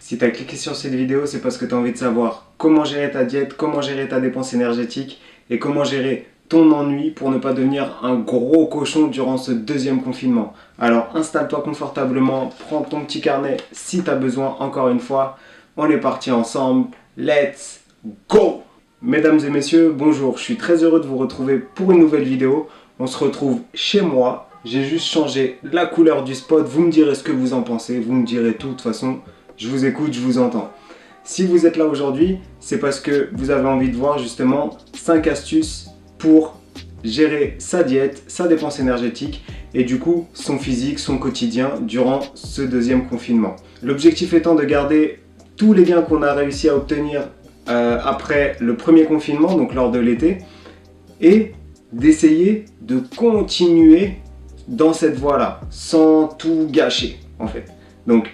Si tu as cliqué sur cette vidéo, c'est parce que tu as envie de savoir comment gérer ta diète, comment gérer ta dépense énergétique et comment gérer ton ennui pour ne pas devenir un gros cochon durant ce deuxième confinement. Alors installe-toi confortablement, prends ton petit carnet si tu as besoin, encore une fois. On est parti ensemble, let's go! Mesdames et messieurs, bonjour, je suis très heureux de vous retrouver pour une nouvelle vidéo. On se retrouve chez moi, j'ai juste changé la couleur du spot, vous me direz ce que vous en pensez, vous me direz tout, de toute façon, je vous écoute, je vous entends. Si vous êtes là aujourd'hui, c'est parce que vous avez envie de voir justement 5 astuces pour gérer sa diète, sa dépense énergétique et du coup son physique, son quotidien durant ce deuxième confinement. L'objectif étant de garder tous les gains qu'on a réussi à obtenir après le premier confinement, donc lors de l'été, et d'essayer de continuer dans cette voie-là, sans tout gâcher en fait. Donc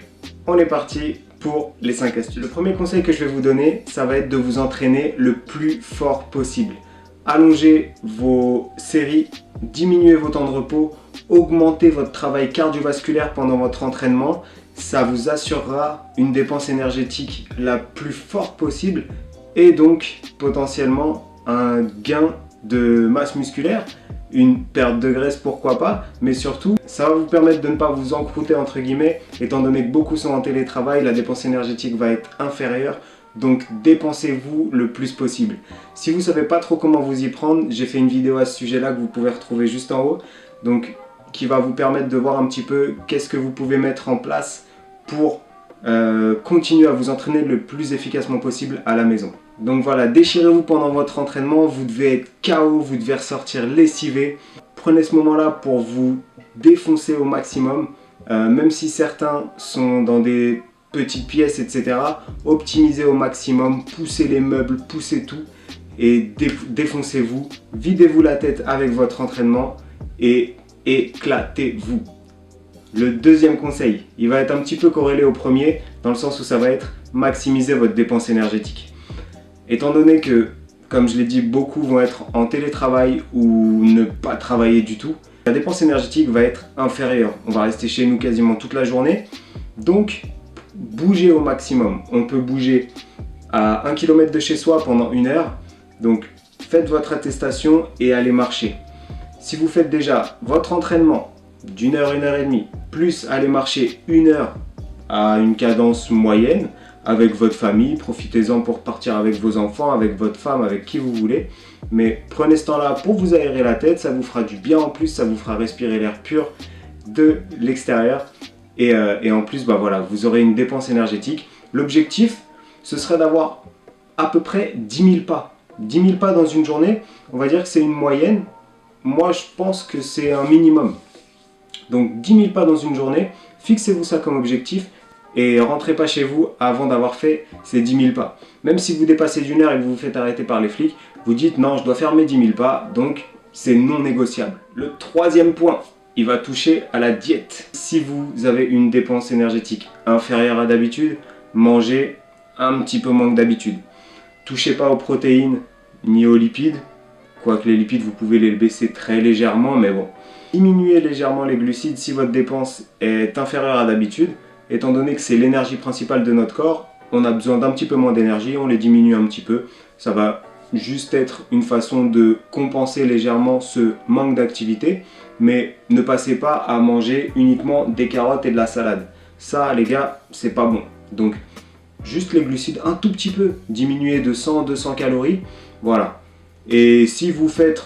on est parti pour les 5 astuces. Le premier conseil que je vais vous donner, ça va être de vous entraîner le plus fort possible. Allongez vos séries, diminuez vos temps de repos, augmentez votre travail cardiovasculaire pendant votre entraînement. Ça vous assurera une dépense énergétique la plus forte possible et donc potentiellement un gain de masse musculaire, une perte de graisse pourquoi pas, mais surtout ça va vous permettre de ne pas vous encrouter entre guillemets, étant donné que beaucoup sont en télétravail, la dépense énergétique va être inférieure, donc dépensez-vous le plus possible. Si vous ne savez pas trop comment vous y prendre, j'ai fait une vidéo à ce sujet là que vous pouvez retrouver juste en haut, donc qui va vous permettre de voir un petit peu qu'est-ce que vous pouvez mettre en place pour continuer à vous entraîner le plus efficacement possible à la maison. Donc voilà, déchirez-vous pendant votre entraînement, vous devez être KO, vous devez ressortir lessivé. Prenez ce moment-là pour vous défoncer au maximum, même si certains sont dans des petites pièces, etc. Optimisez au maximum, poussez les meubles, poussez tout et défoncez-vous. Videz-vous la tête avec votre entraînement et éclatez-vous. Le deuxième conseil, il va être un petit peu corrélé au premier, dans le sens où ça va être maximiser votre dépense énergétique. Étant donné que, comme je l'ai dit, beaucoup vont être en télétravail ou ne pas travailler du tout, la dépense énergétique va être inférieure. On va rester chez nous quasiment toute la journée, donc bougez au maximum. On peut bouger à 1 km de chez soi pendant 1 heure, donc faites votre attestation et allez marcher. Si vous faites déjà votre entraînement d'1 heure, 1 heure et demie, plus aller marcher 1 heure à une cadence moyenne avec votre famille, profitez-en pour partir avec vos enfants, avec votre femme, avec qui vous voulez, mais prenez ce temps-là pour vous aérer la tête, ça vous fera du bien en plus, ça vous fera respirer l'air pur de l'extérieur et en plus bah voilà, vous aurez une dépense énergétique. L'objectif, ce serait d'avoir à peu près 10 000 pas. 10 000 pas dans une journée, on va dire que c'est une moyenne. Moi, je pense que c'est un minimum. Donc 10 000 pas dans une journée, fixez-vous ça comme objectif et rentrez pas chez vous avant d'avoir fait ces 10 000 pas. Même si vous dépassez d'1 heure et que vous vous faites arrêter par les flics, vous dites non, je dois faire mes 10 000 pas, donc c'est non négociable. Le troisième point, il va toucher à la diète. Si vous avez une dépense énergétique inférieure à d'habitude, mangez un petit peu moins que d'habitude. Touchez pas aux protéines ni aux lipides, quoique les lipides vous pouvez les baisser très légèrement, mais bon. Diminuez légèrement les glucides si votre dépense est inférieure à d'habitude, étant donné que c'est l'énergie principale de notre corps, on a besoin d'un petit peu moins d'énergie, on les diminue un petit peu, ça va juste être une façon de compenser légèrement ce manque d'activité, mais ne passez pas à manger uniquement des carottes et de la salade. Ça les gars, c'est pas bon. Donc juste les glucides un tout petit peu, diminuez de 100-200 calories, voilà. Et si vous faites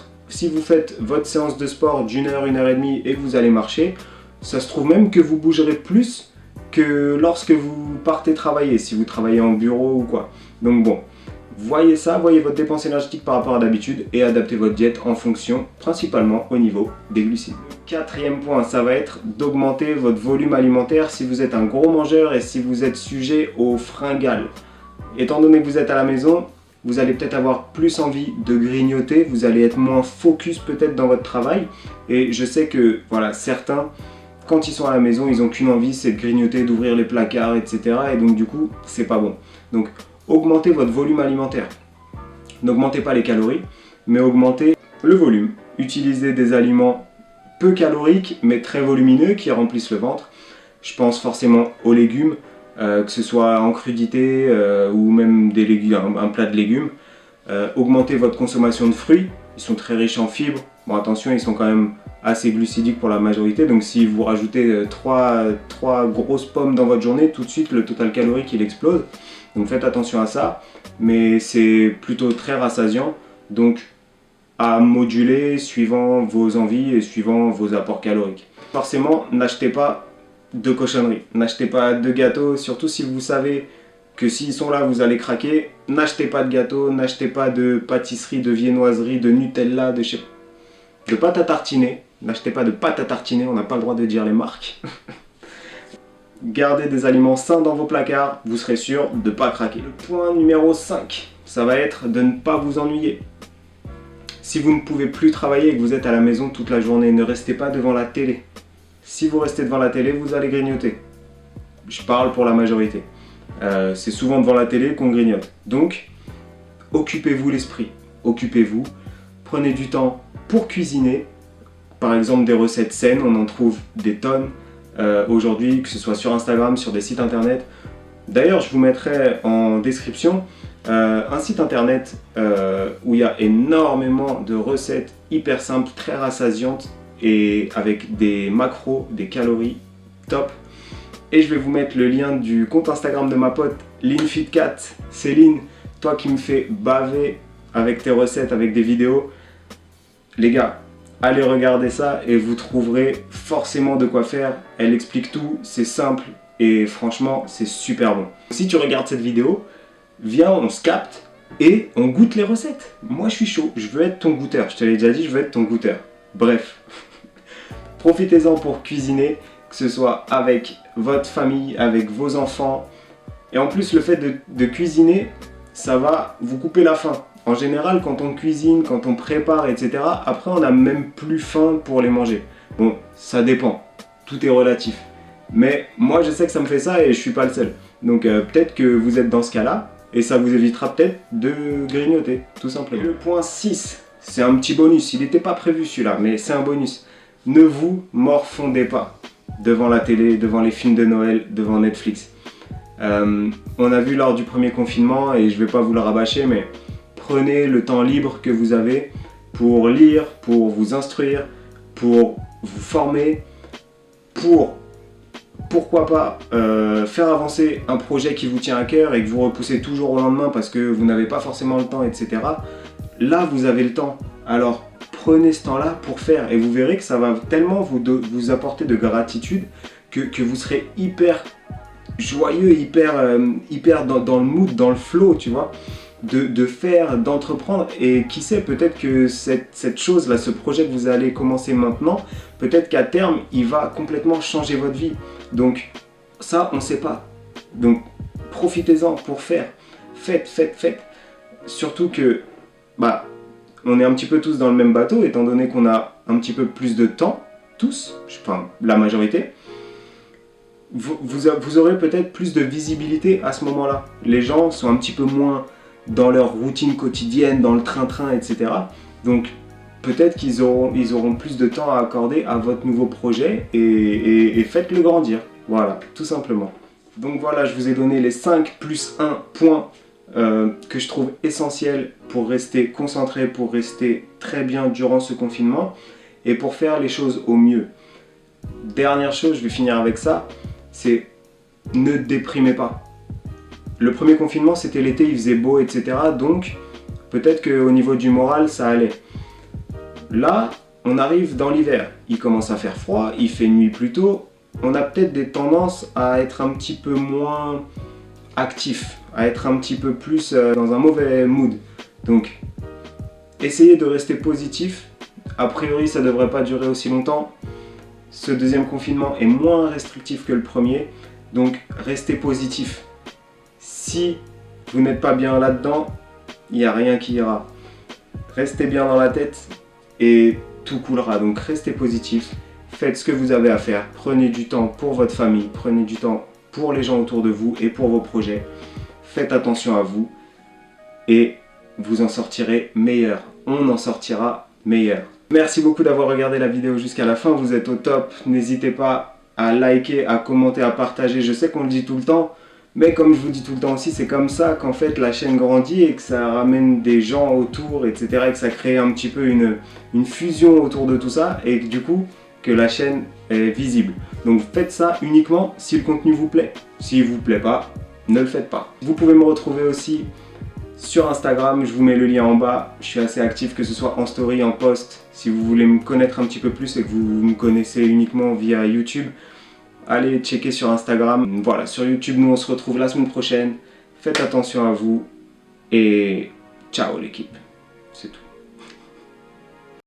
votre séance de sport d'1 heure, 1 heure et demie et que vous allez marcher, ça se trouve même que vous bougerez plus que lorsque vous partez travailler, si vous travaillez en bureau ou quoi. Donc bon, voyez ça, voyez votre dépense énergétique par rapport à d'habitude et adaptez votre diète en fonction, principalement au niveau des glucides. Quatrième point, ça va être d'augmenter votre volume alimentaire si vous êtes un gros mangeur et si vous êtes sujet aux fringales. Étant donné que vous êtes à la maison, vous allez peut-être avoir plus envie de grignoter, vous allez être moins focus peut-être dans votre travail. Et je sais que voilà, certains, quand ils sont à la maison, ils n'ont qu'une envie, c'est de grignoter, d'ouvrir les placards, etc. Et donc du coup, c'est pas bon. Donc augmentez votre volume alimentaire. N'augmentez pas les calories, mais augmentez le volume. Utilisez des aliments peu caloriques, mais très volumineux, qui remplissent le ventre. Je pense forcément aux légumes, que ce soit en crudité ou même des légumes, un plat de légumes. Augmentez votre consommation de fruits, ils sont très riches en fibres. Bon, attention, ils sont quand même assez glucidiques pour la majorité, donc si vous rajoutez 3 grosses pommes dans votre journée, tout de suite le total calorique il explose. Donc faites attention à ça, mais c'est plutôt très rassasiant, donc à moduler suivant vos envies et suivant vos apports caloriques. Forcément, n'achetez pas de cochonneries, n'achetez pas de gâteaux, surtout si vous savez que s'ils sont là, vous allez craquer. N'achetez pas de gâteaux, n'achetez pas de pâtisserie, de viennoiserie, de Nutella, de pâte à tartiner. N'achetez pas de pâte à tartiner, on n'a pas le droit de dire les marques. Gardez des aliments sains dans vos placards, vous serez sûr de ne pas craquer. Le point numéro 5, ça va être de ne pas vous ennuyer. Si vous ne pouvez plus travailler et que vous êtes à la maison toute la journée, ne restez pas devant la télé. Si vous restez devant la télé, vous allez grignoter. Je parle pour la majorité. C'est souvent devant la télé qu'on grignote. Donc, occupez-vous l'esprit. Occupez-vous. Prenez du temps pour cuisiner. Par exemple, des recettes saines, on en trouve des tonnes aujourd'hui, que ce soit sur Instagram, sur des sites internet. D'ailleurs, je vous mettrai en description un site internet où il y a énormément de recettes hyper simples, très rassasiantes et avec des macros, des calories top. Et je vais vous mettre le lien du compte Instagram de ma pote LeanFitCat. Céline, toi qui me fais baver avec tes recettes, avec des vidéos. Les gars, allez regarder ça et vous trouverez forcément de quoi faire. Elle explique tout, c'est simple et franchement, c'est super bon. Si tu regardes cette vidéo, viens, on se capte et on goûte les recettes. Moi, je suis chaud, je veux être ton goûteur. Je te l'ai déjà dit, je veux être ton goûteur. Bref, profitez-en pour cuisiner, que ce soit avec votre famille, avec vos enfants. Et en plus, le fait de cuisiner, ça va vous couper la faim. En général, quand on cuisine, quand on prépare, etc., après, on n'a même plus faim pour les manger. Bon, ça dépend. Tout est relatif. Mais moi, je sais que ça me fait ça et je suis pas le seul. Donc peut-être que vous êtes dans ce cas-là et ça vous évitera peut-être de grignoter, tout simplement. Et le point 6, c'est un petit bonus. Il n'était pas prévu celui-là, mais c'est un bonus. Ne vous morfondez pas devant la télé, devant les films de Noël, devant Netflix. On a vu lors du premier confinement, et je ne vais pas vous le rabâcher, mais prenez le temps libre que vous avez pour lire, pour vous instruire, pour vous former, pourquoi pas faire avancer un projet qui vous tient à cœur et que vous repoussez toujours au lendemain parce que vous n'avez pas forcément le temps, etc. Là, vous avez le temps. Alors, prenez ce temps-là pour faire et vous verrez que ça va tellement vous apporter de gratitude que vous serez hyper joyeux, hyper dans le mood, dans le flow, tu vois, de faire, d'entreprendre. Et qui sait, peut-être que cette chose-là, ce projet que vous allez commencer maintenant, peut-être qu'à terme, il va complètement changer votre vie. Donc ça, on ne sait pas. Donc profitez-en pour faire. Faites. Surtout que, on est un petit peu tous dans le même bateau, étant donné qu'on a un petit peu plus de temps, tous, enfin la majorité. Vous aurez peut-être plus de visibilité à ce moment-là. Les gens sont un petit peu moins dans leur routine quotidienne, dans le train-train, etc. Donc peut-être qu'ils auront plus de temps à accorder à votre nouveau projet et faites-le grandir. Voilà, tout simplement. Donc voilà, je vous ai donné les 5 plus 1 points que je trouve essentiels pour rester concentré, pour rester très bien durant ce confinement et pour faire les choses au mieux. Dernière chose, je vais finir avec ça, c'est ne déprimez pas. Le premier confinement, c'était l'été, il faisait beau, etc. Donc peut-être qu'au niveau du moral, ça allait. Là, on arrive dans l'hiver, il commence à faire froid, il fait nuit plus tôt, on a peut-être des tendances à être un petit peu moins actif, à être un petit peu plus dans un mauvais mood. Donc, essayez de rester positif. A priori, ça ne devrait pas durer aussi longtemps. Ce deuxième confinement est moins restrictif que le premier, donc restez positif. Si vous n'êtes pas bien là-dedans, il n'y a rien qui ira. Restez bien dans la tête et tout coulera. Donc restez positif, faites ce que vous avez à faire, prenez du temps pour votre famille, prenez du temps pour les gens autour de vous et pour vos projets. Faites attention à vous et vous en sortirez meilleur. On en sortira meilleur. Merci beaucoup d'avoir regardé la vidéo jusqu'à la fin, vous êtes au top. N'hésitez pas à liker, à commenter, à partager. Je sais qu'on le dit tout le temps, Mais comme je vous dis tout le temps aussi, c'est comme ça qu'en fait la chaîne grandit et que ça ramène des gens autour, etc. Et que ça crée un petit peu une fusion autour de tout ça et que du coup que la chaîne est visible. Donc faites ça uniquement si le contenu vous plaît. S'il vous plaît pas, ne le faites pas. Vous pouvez me retrouver aussi sur Instagram, je vous mets le lien en bas. Je suis assez actif, que ce soit en story, en post. Si vous voulez me connaître un petit peu plus et que vous me connaissez uniquement via YouTube, allez checker sur Instagram. Voilà, sur YouTube, nous on se retrouve la semaine prochaine. Faites attention à vous et ciao l'équipe. C'est tout.